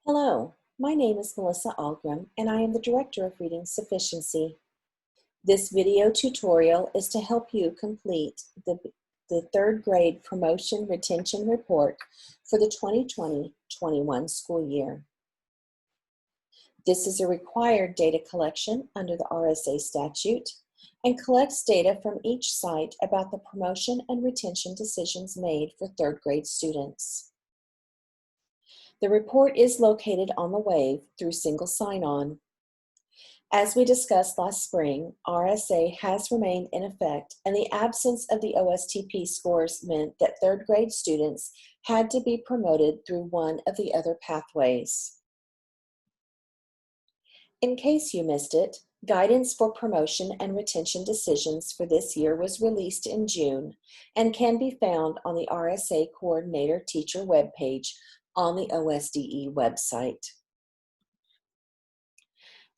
Hello, my name is Melissa Algrim, and I am the Director of Reading Sufficiency. This video tutorial is to help you complete the third grade promotion retention report for the 2020-21 school year. This is a required data collection under the RSA statute and collects data from each site about the promotion and retention decisions made for third grade students. The report is located on the Wave through single sign-on. As we discussed last spring, RSA has remained in effect, and the absence of the OSTP scores meant that third grade students had to be promoted through one of the other pathways. In case you missed it, guidance for promotion and retention decisions for this year was released in June and can be found on the RSA Coordinator Teacher webpage on the OSDE website.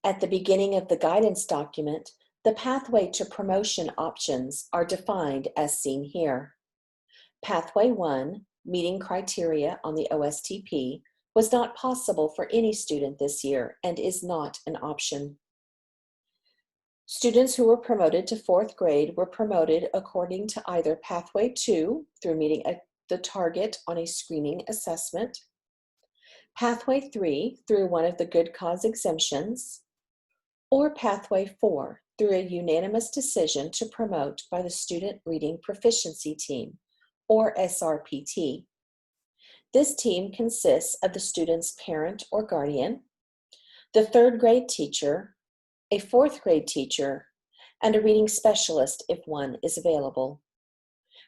At the beginning of the guidance document, the pathway to promotion options are defined as seen here. Pathway 1, meeting criteria on the OSTP, was not possible for any student this year and is not an option. Students who were promoted to fourth grade were promoted according to either Pathway 2, through meeting the target on a screening assessment, Pathway 3, through one of the good cause exemptions, or Pathway 4, through a unanimous decision to promote by the Student Reading Proficiency Team, or SRPT. This team consists of the student's parent or guardian, the third grade teacher, a fourth grade teacher, and a reading specialist if one is available.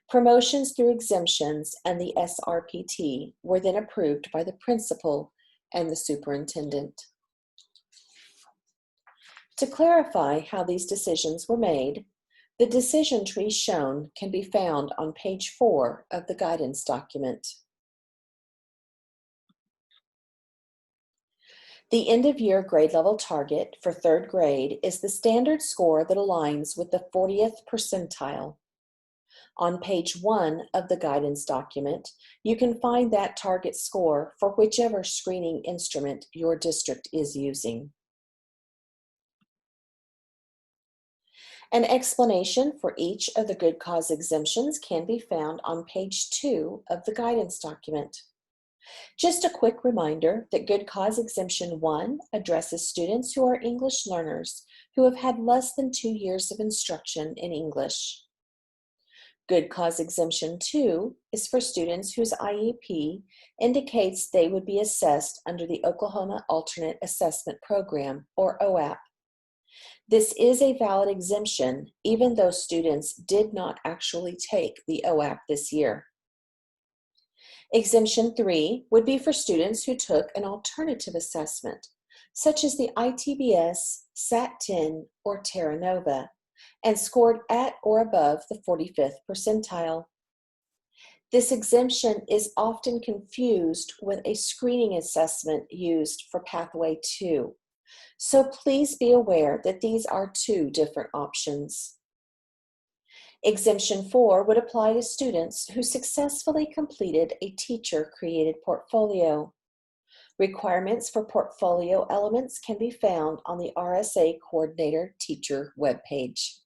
Promotions through exemptions and the SRPT were then approved by the principal and the superintendent. To clarify how these decisions were made, the decision tree shown can be found on page 4 of the guidance document. The end-of-year grade level target for third grade is the standard score that aligns with the 40th percentile. On page 1 of the guidance document, you can find that target score for whichever screening instrument your district is using. An explanation for each of the good cause exemptions can be found on page 2 of the guidance document. Just a quick reminder that Good Cause Exemption 1 addresses students who are English learners who have had less than 2 years of instruction in English. Good Cause Exemption 2 is for students whose IEP indicates they would be assessed under the Oklahoma Alternate Assessment Program, or OAP. This is a valid exemption even though students did not actually take the OAP this year. Exemption 3 would be for students who took an alternative assessment, such as the ITBS, SAT-10, or Terra Nova, and scored at or above the 45th percentile. This exemption is often confused with a screening assessment used for Pathway 2, so please be aware that these are two different options. Exemption 4 would apply to students who successfully completed a teacher-created portfolio. Requirements for portfolio elements can be found on the RSA Coordinator Teacher webpage.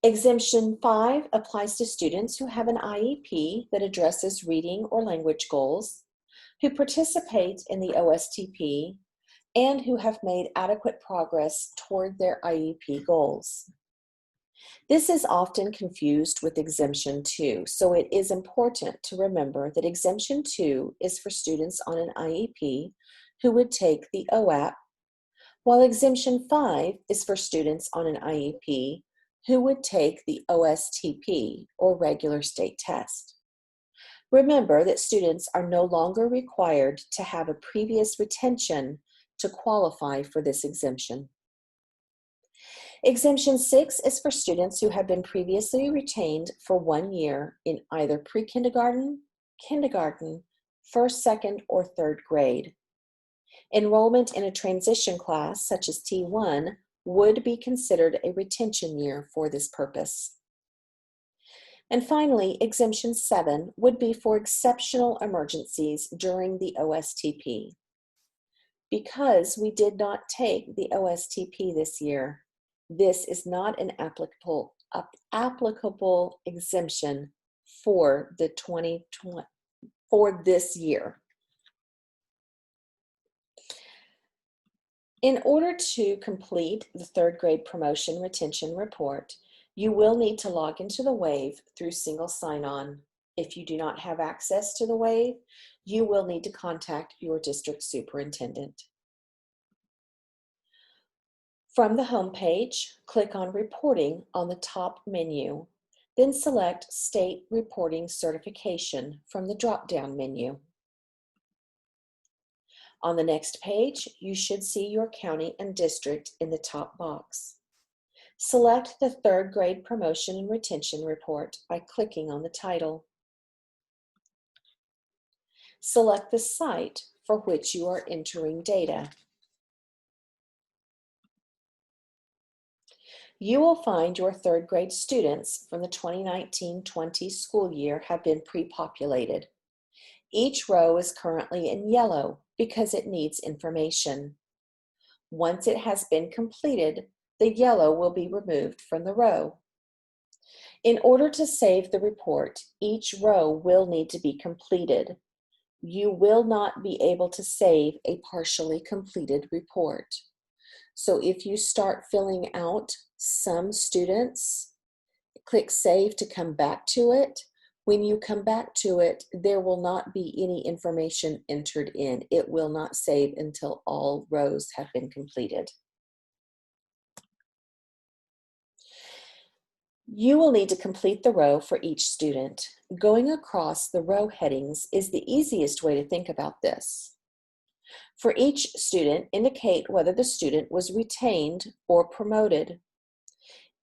Exemption 5 applies to students who have an IEP that addresses reading or language goals, who participate in the OSTP, and who have made adequate progress toward their IEP goals. This is often confused with Exemption 2, so it is important to remember that Exemption 2 is for students on an IEP who would take the OAP, while Exemption 5 is for students on an IEP who would take the OSTP, or regular state test. Remember that students are no longer required to have a previous retention to qualify for this exemption. Exemption 6 is for students who have been previously retained for 1 year in either pre-kindergarten, kindergarten, first, second, or third grade. Enrollment in a transition class, such as T1, would be considered a retention year for this purpose. And finally, Exemption 7 would be for exceptional emergencies during the OSTP. Because we did not take the OSTP this year, this is not an applicable exemption for the 2020 for this year. In order to complete the third grade promotion retention report, you will need to log into the WAVE through single sign-on. If you do not have access to the WAVE, you will need to contact your district superintendent. From the home page, click on Reporting on the top menu, then select State Reporting Certification from the drop-down menu. On the next page, you should see your county and district in the top box. Select the third grade promotion and retention report by clicking on the title. Select the site for which you are entering data. You will find your third grade students from the 2019-20 school year have been pre-populated. Each row is currently in yellow because it needs information. Once it has been completed, the yellow will be removed from the row. In order to save the report, each row will need to be completed. You will not be able to save a partially completed report. So if you start filling out some students, click Save to come back to it. When you come back to it, there will not be any information entered in. It will not save until all rows have been completed. You will need to complete the row for each student. Going across the row headings is the easiest way to think about this. For each student, indicate whether the student was retained or promoted.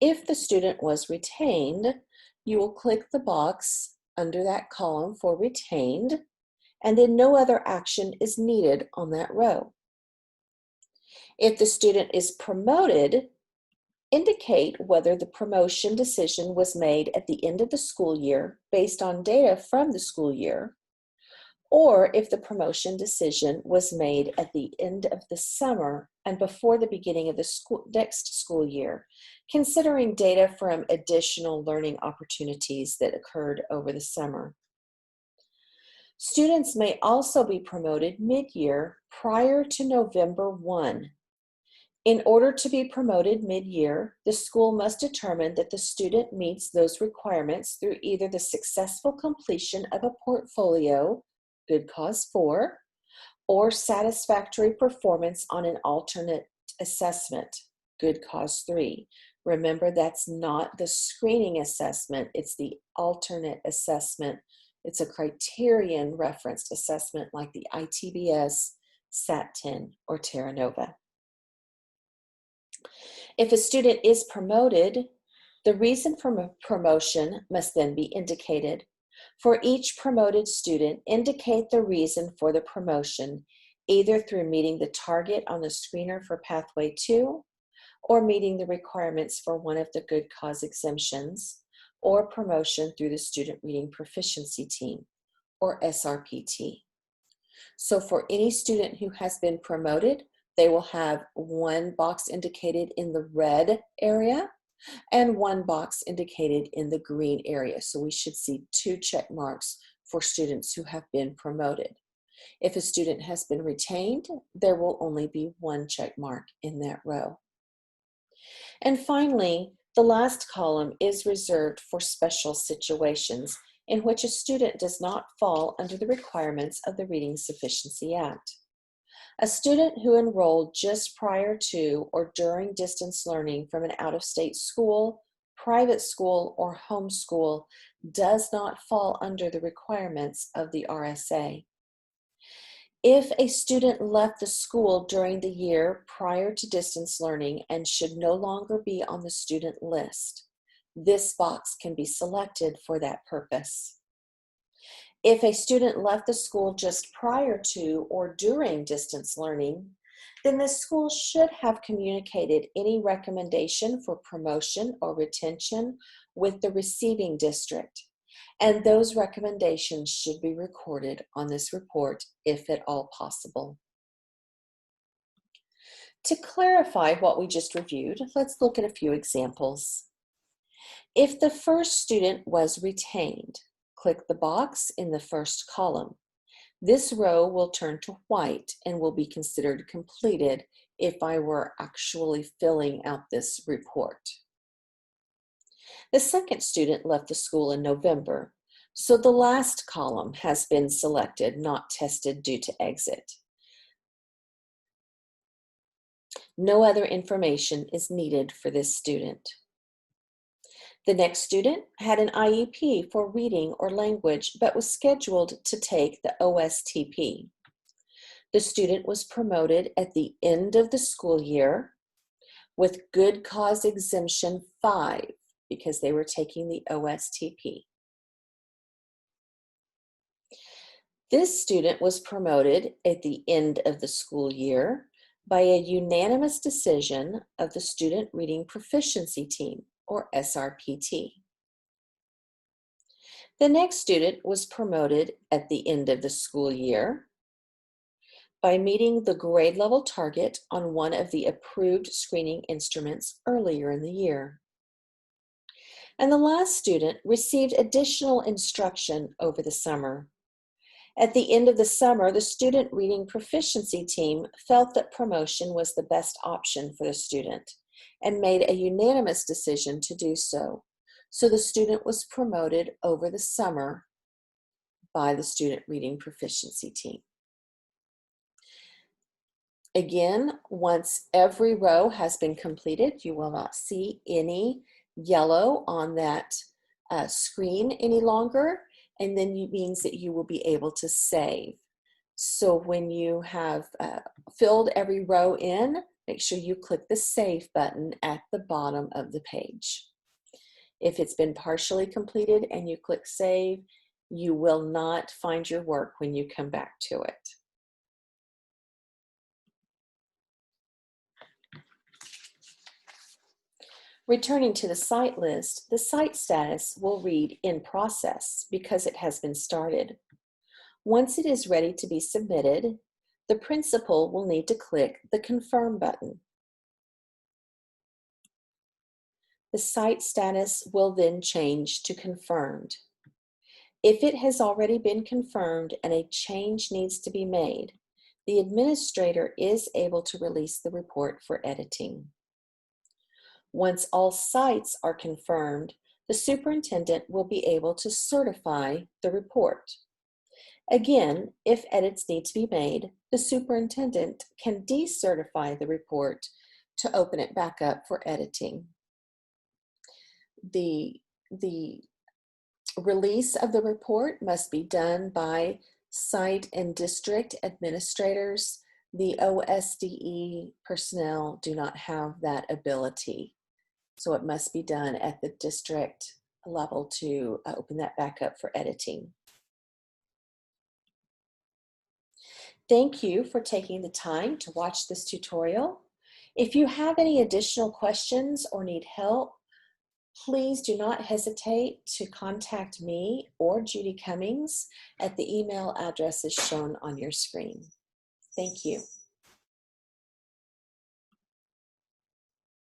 If the student was retained, you will click the box under that column for retained, and then no other action is needed on that row. If the student is promoted, indicate whether the promotion decision was made at the end of the school year based on data from the school year, or if the promotion decision was made at the end of the summer and before the beginning of the next school year, considering data from additional learning opportunities that occurred over the summer. Students may also be promoted mid-year prior to November 1. In order to be promoted mid-year, the school must determine that the student meets those requirements through either the successful completion of a portfolio, good cause 4, or satisfactory performance on an alternate assessment, good cause 3. Remember, that's not the screening assessment, it's the alternate assessment. It's a criterion referenced assessment like the ITBS, SAT-10, or Terra Nova. If a student is promoted, the reason for promotion must then be indicated. For each promoted student, indicate the reason for the promotion, either through meeting the target on the screener for Pathway 2, or meeting the requirements for one of the good cause exemptions, or promotion through the Student Reading Proficiency Team, or SRPT. So for any student who has been promoted, they will have one box indicated in the red area and one box indicated in the green area. So we should see 2 check marks for students who have been promoted. If a student has been retained, there will only be 1 check mark in that row. And finally, the last column is reserved for special situations in which a student does not fall under the requirements of the Reading Sufficiency Act. A student who enrolled just prior to or during distance learning from an out-of-state school, private school, or homeschool does not fall under the requirements of the RSA. If a student left the school during the year prior to distance learning and should no longer be on the student list, this box can be selected for that purpose. If a student left the school just prior to or during distance learning, then the school should have communicated any recommendation for promotion or retention with the receiving district. and those recommendations should be recorded on this report if at all possible. To clarify what we just reviewed, let's look at a few examples. If the first student was retained, click the box in the first column. This row will turn to white and will be considered completed if I were actually filling out this report. The second student left the school in November, so the last column has been selected, not tested due to exit. No other information is needed for this student. The next student had an IEP for reading or language, but was scheduled to take the OSTP. The student was promoted at the end of the school year with good cause exemption 5 because they were taking the OSTP. This student was promoted at the end of the school year by a unanimous decision of the Student Reading Proficiency Team, or SRPT. The next student was promoted at the end of the school year by meeting the grade level target on one of the approved screening instruments earlier in the year. And the last student received additional instruction over the summer. At the end of the summer, the Student Reading Proficiency Team felt that promotion was the best option for the student and made a unanimous decision to do so. So the student was promoted over the summer by the Student Reading Proficiency Team. Again, once every row has been completed, you will not see any yellow on that screen any longer, and then it means that you will be able to save. So when you have filled every row in, make sure you click the Save button at the bottom of the page. If it's been partially completed and you click Save, you will not find your work when you come back to it. Returning to the site list, the site status will read in process because it has been started. Once it is ready to be submitted, the principal will need to click the Confirm button. The site status will then change to Confirmed. If it has already been confirmed and a change needs to be made, the administrator is able to release the report for editing. Once all sites are confirmed, the superintendent will be able to certify the report. Again, if edits need to be made, the superintendent can decertify the report to open it back up for editing. The release of the report must be done by site and district administrators. The OSDE personnel do not have that ability. So it must be done at the district level to open that back up for editing. Thank you for taking the time to watch this tutorial. If you have any additional questions or need help, please do not hesitate to contact me or Judy Cummings at the email addresses shown on your screen. Thank you.